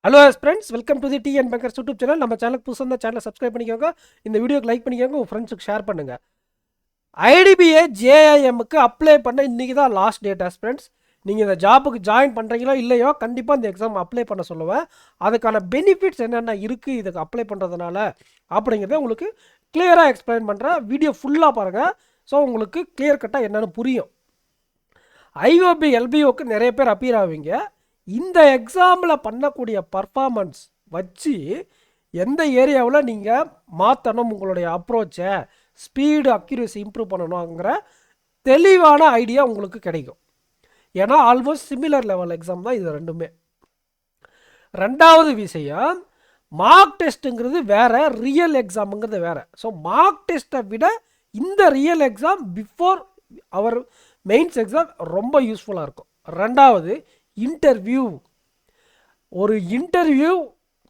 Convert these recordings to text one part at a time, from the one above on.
Hello friends, welcome to the TN bankers YouTube channel. நம்ம சேனலுக்கு புதுசாக இருந்தால் சேனலை சப்ஸ்கிரைப் பண்ணிக்கோங்க. இந்த வீடியோக்கு லைக் பண்ணிக்கோங்க, உங்கள் ஃப்ரெண்ட்ஸுக்கு ஷேர் பண்ணுங்கள். ஐடிபிஏ ஜேஐஎம்முக்கு அப்ளை பண்ண இன்றைக்கி தான் லாஸ்ட் டேட் ஃப்ரெண்ட்ஸ். நீங்கள் இந்த ஜாப்புக்கு ஜாயின் பண்ணுறீங்களோ இல்லையோ கண்டிப்பாக இந்த எக்ஸாம் அப்ளை பண்ண சொல்லுவேன். அதுக்கான பெனிஃபிட்ஸ் என்னென்ன இருக்குது இதுக்கு அப்ளை பண்ணுறதுனால அப்படிங்கிறத உங்களுக்கு கிளியராக எக்ஸ்பிளைன் பண்ணுறேன். வீடியோ ஃபுல்லாக பாருங்கள். ஸோ உங்களுக்கு கிளியர் கட்டாக என்னென்னு புரியும். ஐஓபி எல்பிஓக்கு நிறைய பேர் அப்பியர் ஆவீங்க. இந்த எக்ஸாமில் பண்ணக்கூடிய பர்ஃபார்மன்ஸ் வச்சு எந்த ஏரியாவில் நீங்கள் மாற்றணும், உங்களுடைய அப்ரோச்சை ஸ்பீடு அக்யூரசி இம்ப்ரூவ் பண்ணணுங்கிற தெளிவான ஐடியா உங்களுக்கு கிடைக்கும். ஏன்னா ஆல்மோஸ்ட் சிமிலர் லெவல் எக்ஸாம் தான் இது ரெண்டுமே. ரெண்டாவது விஷயம், மார்க் டெஸ்ட்டுங்கிறது வேறு, ரியல் எக்ஸாமுங்கிறது வேறு. ஸோ மார்க் டெஸ்ட்டை விட இந்த ரியல் எக்ஸாம் பிஃபோர் அவர் மெயின்ஸ் எக்ஸாம் ரொம்ப யூஸ்ஃபுல்லாக இருக்கும். ரெண்டாவது இன்டர்வியூ. ஒரு இன்டர்வியூ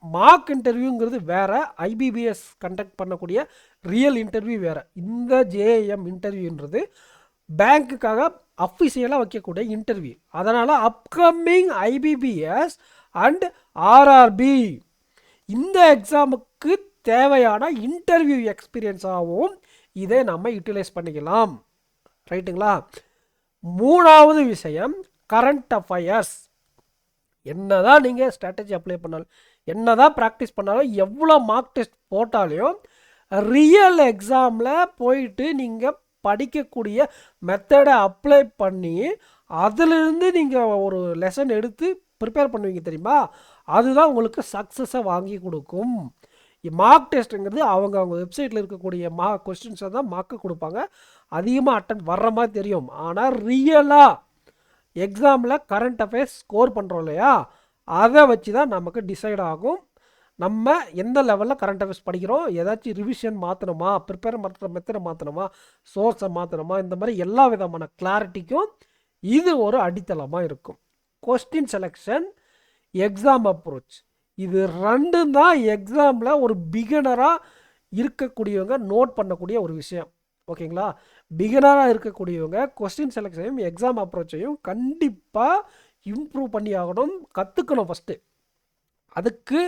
மார்க் இன்டர்வியூங்கிறது வேறு, ஐபிபிஎஸ் கண்டக்ட் பண்ணக்கூடிய ரியல் இன்டர்வியூ வேறு. இந்த ஜேஎம் இன்டர்வியூன்றது பேங்க்குக்காக அஃபிஷியலாக வைக்கக்கூடிய இன்டர்வியூ. அதனால் அப்கமிங் ஐபிபிஎஸ் அண்ட் ஆர்ஆர்பி இந்த எக்ஸாமுக்கு தேவையான இன்டர்வியூ எக்ஸ்பீரியன்ஸாகவும் இதை நம்ம யூட்டிலைஸ் பண்ணிக்கலாம். ரைட்டுங்களா? மூணாவது விஷயம், கரண்ட் அஃபயர்ஸ். என்னதான் நீங்கள் ஸ்ட்ராட்டஜி அப்ளை பண்ணாலும், என்னதான் ப்ராக்டிஸ் பண்ணாலும், எவ்வளோ மார்க் டெஸ்ட் போட்டாலையும் ரியல் எக்ஸாமில் போயிட்டு நீங்கள் படிக்கக்கூடிய மெத்தடை அப்ளை பண்ணி அதிலிருந்து நீங்கள் ஒரு லெசன் எடுத்து ப்ரிப்பேர் பண்ணுவீங்க தெரியுமா? அதுதான் உங்களுக்கு சக்ஸஸை வாங்கி கொடுக்கும். மார்க் டெஸ்ட்டுங்கிறது அவங்க வெப்சைட்டில் இருக்கக்கூடிய கொஸ்டின்ஸை தான் மார்க்கு கொடுப்பாங்க. அதிகமாக அட்டன் வர்ற மாதிரி தெரியும். ஆனால் ரியலாக எக்ஸாமில் கரண்ட் அஃபேர்ஸ் ஸ்கோர் பண்ணுறோம் இல்லையா, அதை வச்சு தான் நமக்கு டிசைட் ஆகும் நம்ம எந்த லெவலில் கரண்ட் அஃபேர்ஸ் படிக்கிறோம், ஏதாச்சும் ரிவிஷன் மாற்றணுமா, ப்ரிப்பேர் பண்ணுற மெத்தடை மாற்றணுமா, சோர்ஸை மாற்றணுமா, இந்த மாதிரி எல்லா விதமான கிளாரிட்டிக்கும் இது ஒரு அடித்தளமாக இருக்கும். கொஸ்டின் செலெக்ஷன், எக்ஸாம் அப்ரோச், இது ரெண்டும் தான் எக்ஸாமில் ஒரு பிகினராக இருக்கக்கூடியவங்க நோட் பண்ணக்கூடிய ஒரு விஷயம். ஓகேங்களா? பிகினராக இருக்கக்கூடியவங்க கொஸ்டின் செலெக்ஷனையும் எக்ஸாம் அப்ரோச்சையும் கண்டிப்பாக இம்ப்ரூவ் பண்ணி ஆகணும், கற்றுக்கணும் ஃபஸ்ட்டு. அதுக்கு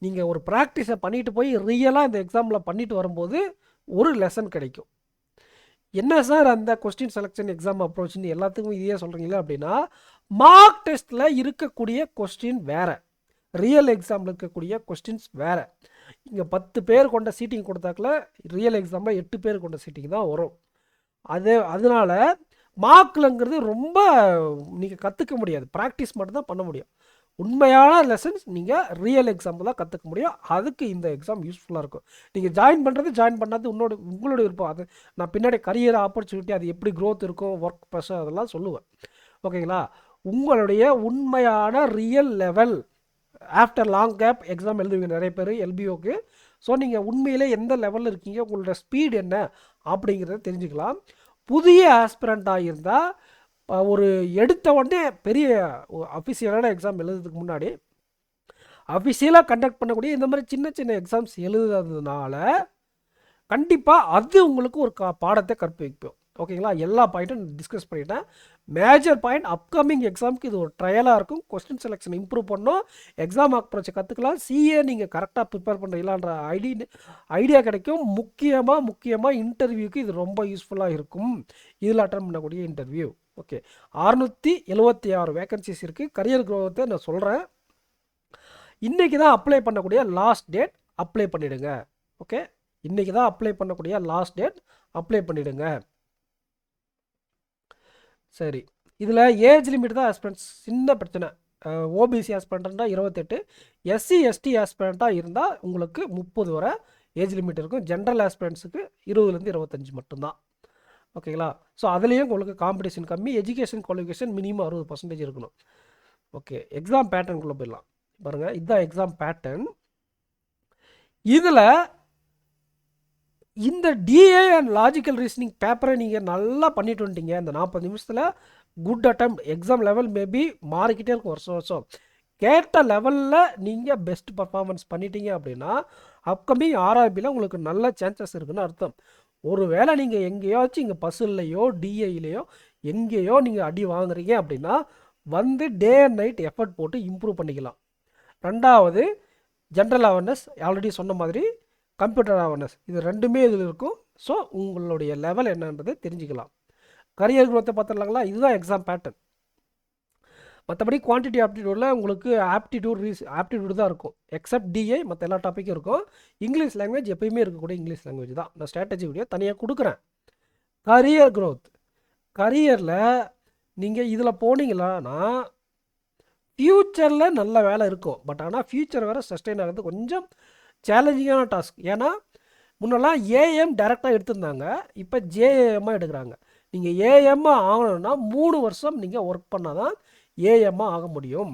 நீங்கள் ஒரு ப்ராக்டிஸை பண்ணிட்டு போய் ரியலாக இந்த எக்ஸாமில் பண்ணிட்டு வரும்போது ஒரு லெசன் கிடைக்கும். என்ன சார் அந்த கொஸ்டின் செலெக்ஷன் எக்ஸாம் அப்ரோச்னு எல்லாத்துக்கும் இதையே சொல்கிறீங்களா அப்படின்னா, மார்க் டெஸ்ட்டில் இருக்கக்கூடிய கொஸ்டின் வேறு, ரியல் எக்ஸாமில் இருக்கக்கூடிய கொஸ்டின்ஸ் வேறு. இங்கே 10 பேர் கொண்ட சீட்டிங் கொடுத்தாக்கல ரியல் எக்ஸாமில் 8 பேர் கொண்ட சீட்டிங் தான் வரும். அதனால் மார்க்லங்கிறது ரொம்ப நீங்கள் கற்றுக்க முடியாது, ப்ராக்டிஸ் மட்டும்தான் பண்ண முடியும். உண்மையான லெசன்ஸ் நீங்கள் ரியல் எக்ஸாம்பிள் தான் கற்றுக்க முடியும். அதுக்கு இந்த எக்ஸாம் யூஸ்ஃபுல்லாக இருக்கும். நீங்கள் ஜாயின் பண்ணாது உங்களோட விருப்பம். அது நான் பின்னாடி கரியர் ஆப்பர்ச்சுனிட்டி, அது எப்படி க்ரோத் இருக்கும், ஒர்க் ப்ரெஷர், அதெல்லாம் சொல்லுவேன். ஓகேங்களா? உங்களுடைய உண்மையான real level after long gap exam எழுதுவீங்க நிறைய பேர் எல்பிஓக்கு. ஸோ நீங்கள் உண்மையிலே எந்த லெவலில் இருக்கீங்க, உங்களோட ஸ்பீட் என்ன அப்படிங்கிறத தெரிஞ்சுக்கலாம். புதிய ஆஸ்பிரண்ட்டாக இருந்தால் ஒரு எடுத்த உடனே பெரிய அஃபிஷியலான எக்ஸாம் எழுதுறதுக்கு முன்னாடி அஃபிஷியலாக கண்டக்ட் பண்ணக்கூடிய இந்த மாதிரி சின்ன சின்ன எக்ஸாம்ஸ் எழுதுறதுனால கண்டிப்பாக அது உங்களுக்கு ஒரு பாடத்தை கற்பிக்கும். ஓகேங்களா? எல்லா பாயிண்ட்டும் டிஸ்கஸ் பண்ணிட்டேன். மேஜர் பாயிண்ட், அப்கமிங் எக்ஸாமுக்கு இது ஒரு ட்ரையலாக இருக்கும். கொஸ்டின் செலெக்ஷன் இம்ப்ரூவ் பண்ணணும், எக்ஸாம் அப்ரோச்சை கற்றுக்கலாம், சிஏ நீங்கள் கரெக்டாக ப்ரிப்பேர் பண்ணுறீங்களான்ற ஐடியா கிடைக்கும். முக்கியமாக இன்டர்வியூக்கு இது ரொம்ப யூஸ்ஃபுல்லாக இருக்கும். இதில் அட்டன் பண்ணக்கூடிய இன்டர்வியூ. ஓகே, 676 வேகன்சிஸ் இருக்குது. கரியர் க்ரோத்தை நான் சொல்கிறேன். இன்றைக்கி தான் அப்ளை பண்ணக்கூடிய லாஸ்ட் டேட், அப்ளை பண்ணிவிடுங்க. ஓகே, இன்றைக்கி தான் அப்ளை பண்ணக்கூடிய லாஸ்ட் டேட், அப்ளை பண்ணிவிடுங்க. சரி, இதில் ஏஜ் லிமிட் தான் ஆஸ்பிரண்ட்ஸ் சின்ன பிரச்சனை. ஓபிசி ஆஸ்பிரண்ட்டாக 28, எஸ்சி எஸ்டி ஆஸ்பிரண்ட்டாக இருந்தால் உங்களுக்கு 30 வரை ஏஜ் லிமிட் இருக்கும். ஜென்ரல் ஆஸ்பிரண்ட்ஸுக்கு 20லேருந்து 25 மட்டும்தான். ஓகேங்களா? ஸோ அதுலேயும் உங்களுக்கு காம்படிஷன் கம்மி, எஜுகேஷன் குவாலிஃபிகேஷன் மினிமம் 60% இருக்கணும். ஓகே, எக்ஸாம் பேட்டர்னுக்குள்ளே போயிடலாம். பாருங்கள், இதுதான் எக்ஸாம் பேட்டர்ன். இதில் இந்த டிஏ அண்ட் லாஜிக்கல் ரீசனிங் பேப்பரை நீங்கள் நல்லா பண்ணிட்டு வந்துட்டீங்க. இந்த 40 நிமிஷத்தில் குட் அட்டம். எக்ஸாம் லெவல் மேபி மாறிக்கிட்டே இருக்கும் வருஷம். கேட்ட லெவலில் நீங்கள் பெஸ்ட் பர்ஃபார்மன்ஸ் பண்ணிட்டீங்க அப்படின்னா அப்கமிங் ஆர்ஆர்பியில் உங்களுக்கு நல்ல சான்சஸ் இருக்குன்னு அர்த்தம். ஒரு வேளை நீங்கள் எங்கேயாச்சும் இங்கே பஸ்ஸுலையோ டிஐலையோ எங்கேயோ நீங்கள் அடி வாங்குறீங்க அப்படின்னா வந்து டே அண்ட் நைட் எஃபர்ட் போட்டு இம்ப்ரூவ் பண்ணிக்கலாம். ரெண்டாவது ஜென்ரல் அவேர்னஸ், ஆல்ரெடி சொன்ன மாதிரி கம்ப்யூட்டர் அவேர்னஸ், இது ரெண்டுமே இதில் இருக்கும். ஸோ உங்களுடைய லெவல் என்னன்றதை தெரிஞ்சுக்கலாம். கரியர் குரோத்தை பார்த்துடலாங்களா? இதுதான் எக்ஸாம் பேட்டர்ன். மற்றபடி குவான்டிட்டி ஆப்டிடியூடில் உங்களுக்கு ஆப்டிடியூட் தான் இருக்கும். எக்ஸப்ட் டிஐ மற்ற எல்லா டாப்பிக்கும் இருக்கும். இங்கிலீஷ் லாங்குவேஜ் எப்பயுமே இருக்கக்கூடிய இங்கிலீஷ் லாங்குவேஜ் தான். நான் ஸ்ட்ராட்டஜி வீடியோ தனியாக கொடுக்குறேன். கரியர் க்ரோத், கரியரில் நீங்கள் இதில் போனீங்களான்னா ஃப்யூச்சரில் நல்ல வேலை இருக்கும். பட் ஆனால் ஃப்யூச்சர் வேறு சஸ்டெயின் ஆகிறது கொஞ்சம் சேலஞ்சிங்கான டாஸ்க். ஏன்னா முன்னெல்லாம் ஏஎம் டைரெக்டாக எடுத்திருந்தாங்க, இப்போ ஜேஏஎம்மாக எடுக்கிறாங்க. நீங்கள் ஏஎம்மாக ஆகணும்னா 3 வருஷம் நீங்கள் ஒர்க் பண்ணால் தான் ஏஎம்மாக ஆக முடியும்.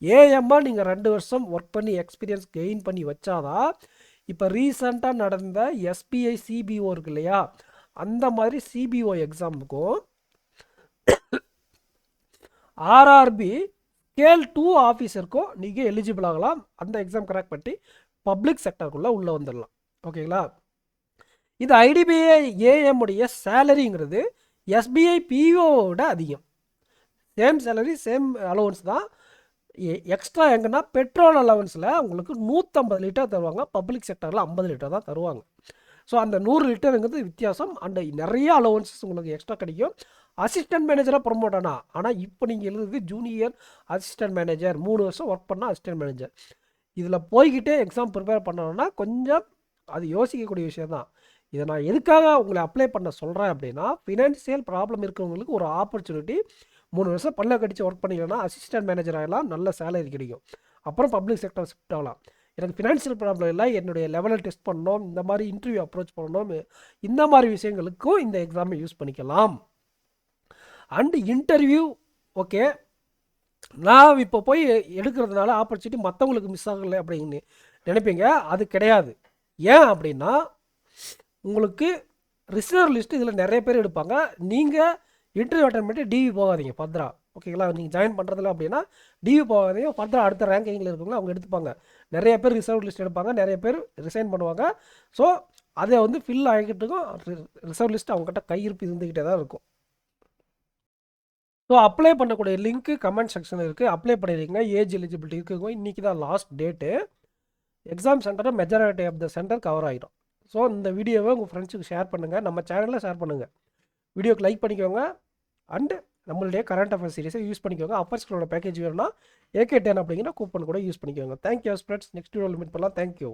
ஏஎம்மாக நீங்கள் 2 வருஷம் ஒர்க் பண்ணி எக்ஸ்பீரியன்ஸ் கெயின் பண்ணி வச்சாதான் இப்போ ரீசண்டாக நடந்த எஸ்பிஐ சிபிஓ இருக்கு இல்லையா, அந்த மாதிரி சிபிஓ எக்ஸாமுக்கும் ஆர்ஆர்பி ஸ்கேல் 2 ஆஃபீஸருக்கும் நீங்கள் எலிஜிபிள் ஆகலாம். அந்த எக்ஸாம் கரெக்ட் பண்ணி பப்ளிக் செக்டருக்குள்ளே உள்ளே வந்துடலாம். ஓகேங்களா? இந்த ஐடிபிஐ ஏஎம் உடைய சேலரிங்கிறது எஸ்பிஐ பிஓவோட அதிகம். சேம் சேலரி சேம் அலவன்ஸ் தான். எக்ஸ்ட்ரா எங்கன்னா பெட்ரோல் அலவன்ஸில் உங்களுக்கு 150 லிட்டர் தருவாங்க, பப்ளிக் செக்டரில் 50 லிட்டர் தான் தருவாங்க. ஸோ அந்த 100 லிட்டருங்கிறது வித்தியாசம். அண்ட் நிறைய அலவன்ஸஸ் உங்களுக்கு எக்ஸ்ட்ரா கிடைக்கும். அசிஸ்டன்ட் மேனேஜராக ப்ரொமோட் ஆனால் இப்போ நீங்கள் எழுதுறது ஜூனியர் அசிஸ்டன்ட் மேனேஜர், 3 வருஷம் ஒர்க் பண்ணால் அசிஸ்டன்ட் மேனேஜர். இதில் போய்கிட்டே எக்ஸாம் ப்ரிப்பேர் பண்ணணும்னா கொஞ்சம் அது யோசிக்கக்கூடிய விஷயம் தான். இதை நான் எதுக்காக உங்களை அப்ளை பண்ண சொல்கிறேன் அப்படின்னா, ஃபினான்ஷியல் ப்ராப்ளம் இருக்கிறவங்களுக்கு ஒரு ஆப்பர்ச்சுனிட்டி. 3 வருஷம் பல்ல கடிச்சு ஒர்க் பண்ணிங்கன்னா அசிஸ்டன்ட் மேனேஜர் ஆகலாம், நல்ல சேலரி கிடைக்கும். அப்புறம் பப்ளிக் செக்டர் ஷிஃப்ட் ஆகலாம். எனக்கு ஃபினான்ஷியல் ப்ராப்ளம் இல்லை, என்னுடைய லெவலை டெஸ்ட் பண்ணணும், இந்த மாதிரி இன்டர்வியூ அப்ரோச் பண்ணணும், இந்த மாதிரி விஷயங்களுக்கும் இந்த எக்ஸாமை யூஸ் பண்ணிக்கலாம். அண்டு இன்டர்வியூ ஓகே, நான் இப்போ போய் எடுக்கிறதுனால ஆப்பர்ச்சுனிட்டி மற்றவங்களுக்கு மிஸ் ஆகலை அப்படின்னு நினைப்பீங்க. அது கிடையாது. ஏன் அப்படின்னா உங்களுக்கு ரிசர்வ் லிஸ்ட்டு இதில் நிறைய பேர் எடுப்பாங்க. நீங்கள் இன்டர்வியூ அட்டன் பண்ணிட்டு டிவி போகாதீங்க ஃபர்தரா. ஓகேங்களா? நீங்கள் ஜாயின் பண்ணுறதில்ல அப்படின்னா டிவி போகாதீங்க. ஃபர்தரா அடுத்த ரேங்கிங்கில் இருக்கவங்க அவங்க எடுத்துப்பாங்க. நிறைய பேர் ரிசர்வ் லிஸ்ட் எடுப்பாங்க, நிறைய பேர் ரிசைன் பண்ணுவாங்க. ஸோ அதை வந்து ஃபில் ஆகிக்கிட்டு இருக்கும். ரிசர்வ் லிஸ்ட் அவங்ககிட்ட கையிருப்பு இருந்துக்கிட்டே தான் இருக்கும். ஸோ அப்ளை பண்ணக்கூடிய லிங்க்கு கமெண்ட் செக்ஷனில் இருக்குது. அப்ளை பண்ணிடுங்க. ஏஜ் எலிஜிபிலிட்டி இருக்குங்க. இன்றைக்கி தான் லாஸ்ட் டேட்டு. எக்ஸாம் சென்டரை majority of the center cover ஆகிடும். ஸோ இந்த வீடியோவை உங்கள் ஃப்ரெண்ட்ஸுக்கு ஷேர் பண்ணுங்கள், நம்ம சேனலில் ஷேர் பண்ணுங்கள், வீடியோக்கு லைக் பண்ணிக்கோங்க. அண்டு நம்மளுடைய கரண்ட் அஃபேர்ஸ் சீரிஸை யூஸ் பண்ணிக்கோங்க. அப்பர்ஸ்களோட பேக்கேஜ் வேணும்னா AK10 அப்படிங்கிற கூப்பன் கூட யூஸ் பண்ணிக்கோங்க. Thank you friends. நெக்ஸ்ட் வீடியோவில் மீட் பண்ணலாம். தேங்க்யூ.